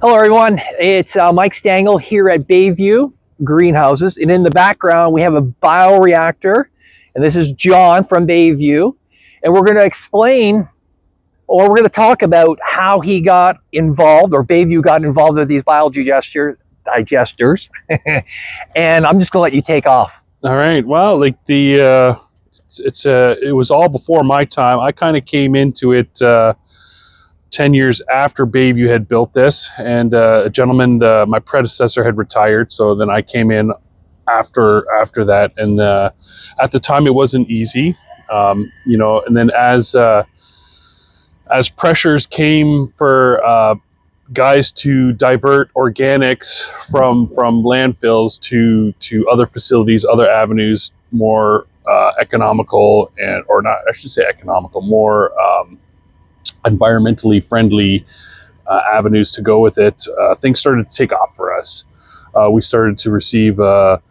Hello everyone, it's Mike Stangl here at Bayview Greenhouses, and in the background we have a bioreactor, and this is Jon from Bayview, and we're going to explain, or we're going to talk about how he got involved, or Bayview got involved with these digesters, and I'm just going to let you take off. All right. Well, like it was all before my time. I kind of came into it 10 years after Bayview had built this, and a gentleman, my predecessor, had retired. So then I came in after that, and at the time it wasn't easy, And then as pressures came for guys to divert organics from landfills to other facilities, other avenues, more economical, or not, I should say economical, more environmentally friendly avenues to go with it, things started to take off for us. We started to receive a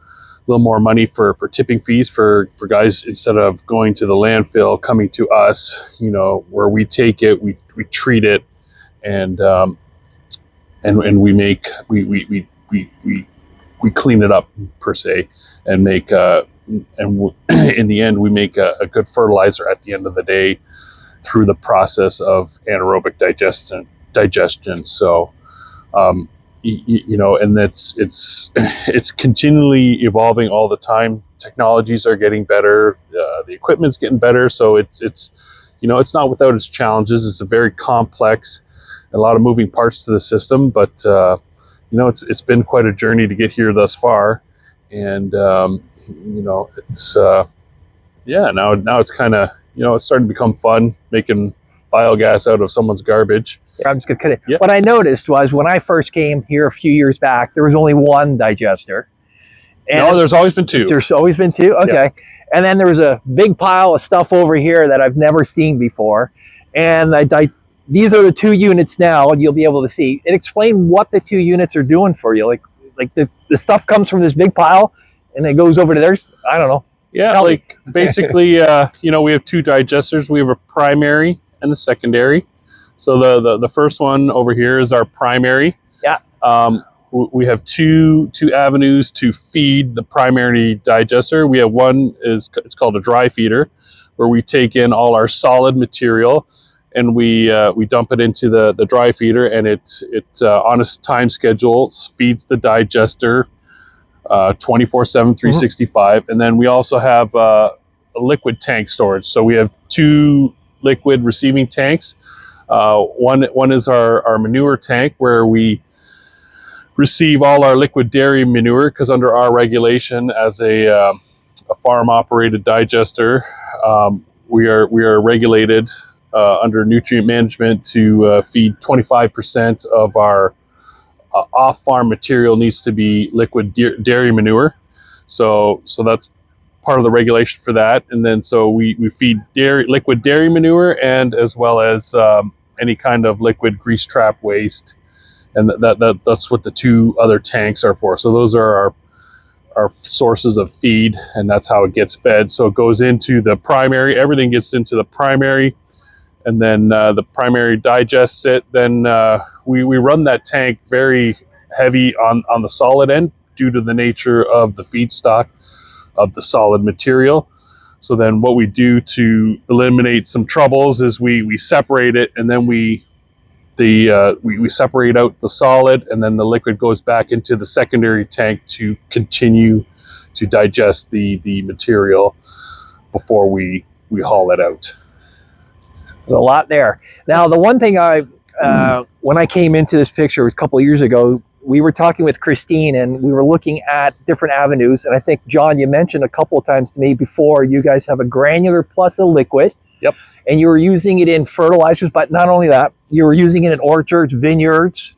little more money for tipping fees for guys, instead of going to the landfill, coming to us, where we take it, we treat it, and we make we clean it up, per se, and make in the end we make a good fertilizer at the end of the day through the process of anaerobic digestion. So and it's continually evolving all the time. Technologies are getting better, the equipment's getting better, so it's not without its challenges. It's a very complex, a lot of moving parts to the system, but it's been quite a journey to get here thus far, and it's now it's kind of, it's starting to become fun making biogas out of someone's garbage. I'm just going to cut it. Yep. What I noticed was when I first came here a few years back, there was only one digester. And no, there's always been two. There's always been two? Okay. Yep. And then there was a big pile of stuff over here that I've never seen before. And these are the two units now, and you'll be able to see. And explain what the two units are doing for you. Like the stuff comes from this big pile, and it goes over to theirs. I don't know. Yeah, basically, we have two digesters. We have a primary and a secondary. So the first one over here is our primary. Yeah. We have two avenues to feed the primary digester. We have one it's called a dry feeder, where we take in all our solid material and we dump it into the dry feeder, and it on a time schedule feeds the digester 24/7, 365. And then we also have a liquid tank storage. So we have two liquid receiving tanks. One is our manure tank, where we receive all our liquid dairy manure, because under our regulation as a farm operated digester, we are regulated under nutrient management to feed 25% of our off-farm material needs to be liquid dairy manure. So that's part of the regulation for that. And then so we feed liquid dairy manure, and as well as any kind of liquid grease trap waste, and that's what the two other tanks are for. So those are our sources of feed, and that's how it gets fed. So it goes into the primary, everything gets into the primary, and then the primary digests it. Then we run that tank very heavy on the solid end, due to the nature of the feedstock of the solid material. So then what we do to eliminate some troubles is we separate it, and then we separate out the solid, and then the liquid goes back into the secondary tank to continue to digest the material before we haul it out. There's a lot there. Now, the one thing when I came into this picture a couple of years ago, we were talking with Christine, and we were looking at different avenues. And I think, Jon, you mentioned a couple of times to me before, you guys have a granular plus a liquid. Yep. And you were using it in fertilizers, but not only that, you were using it in orchards, vineyards,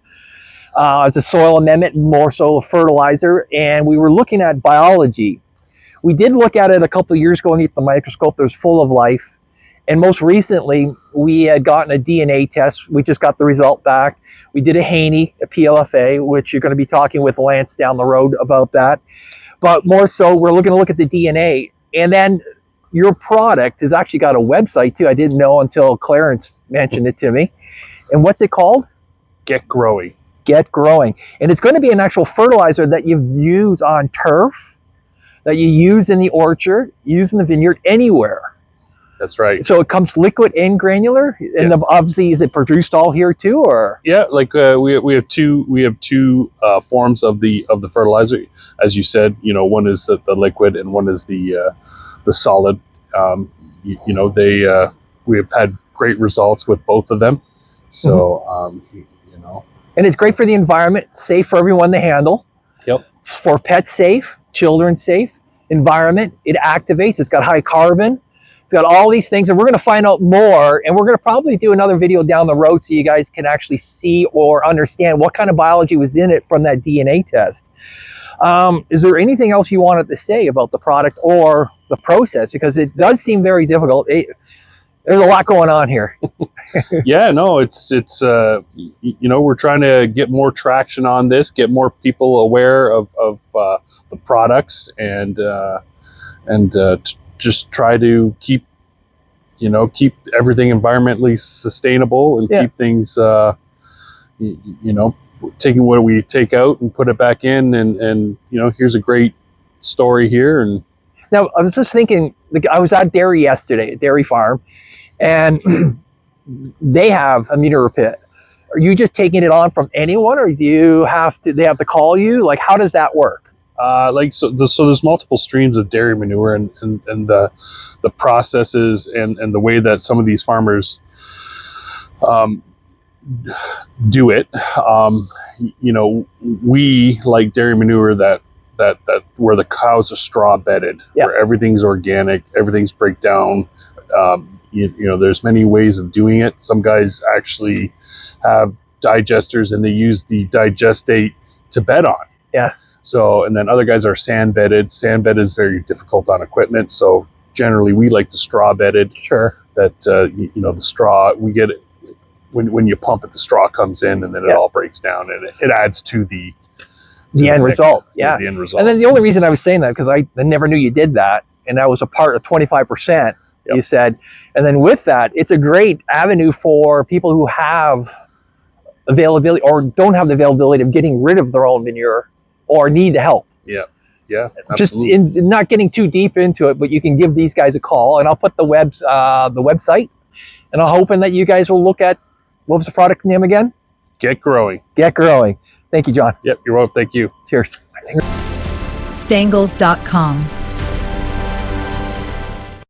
as a soil amendment, more so a fertilizer. And we were looking at biology. We did look at it a couple of years ago underneath the microscope. It was full of life. And most recently, we had gotten a DNA test. We just got the result back. We did a Haney, a PLFA, which you're going to be talking with Lance down the road about that. But more so, we're looking to look at the DNA. And then your product has actually got a website too. I didn't know until Clarence mentioned it to me. And what's it called? Get Growing. Get growing. And it's going to be an actual fertilizer that you use on turf, that you use in the orchard, use in the vineyard, anywhere. That's right. So it comes liquid and granular, and obviously, is it produced all here too, or? Yeah, like we have two forms of the fertilizer, as you said. You know, one is the liquid, and one is the solid. We have had great results with both of them. So and it's great for the environment, safe for everyone to handle. Yep. For pets safe, children safe, environment. It activates. It's got high carbon. It's got all these things, and we're going to find out more, and we're going to probably do another video down the road so you guys can actually see or understand what kind of biology was in it from that DNA test. Is there anything else you wanted to say about the product or the process? Because it does seem very difficult. There's a lot going on here. Yeah, no, it's we're trying to get more traction on this, get more people aware of the products, and just try to keep everything environmentally sustainable, and keep things taking what we take out and put it back in, and here's a great story here. And now I was just thinking, I was at dairy yesterday, a dairy farm, and they have a manure pit. Are you just taking it on from anyone, or do you they have to call you? Like, how does that work? So there's multiple streams of dairy manure, and the processes and the way that some of these farmers do it. We like dairy manure that where the cows are straw bedded, where everything's organic, everything's breakdown. There's many ways of doing it. Some guys actually have digesters, and they use the digestate to bed on. Yeah. So, and then other guys are sand bedded. Sand bed is very difficult on equipment. So generally we like the straw bedded. Sure. That, the straw, we get it when you pump it, the straw comes in, and then it all breaks down, and it adds to the end result. Yeah. The end result. And then the only reason I was saying that, because I never knew you did that. And that was a part of 25%, you said. And then with that, it's a great avenue for people who have availability or don't have the availability of getting rid of their own manure, or need the help. Yeah, absolutely. Just in not getting too deep into it, but you can give these guys a call, and I'll put the website, and I'm hoping that you guys will look at, what was the product name again? Get Growing. Get Growing. Thank you, Jon. Yep, you're welcome. Thank you. Cheers. Stangles.com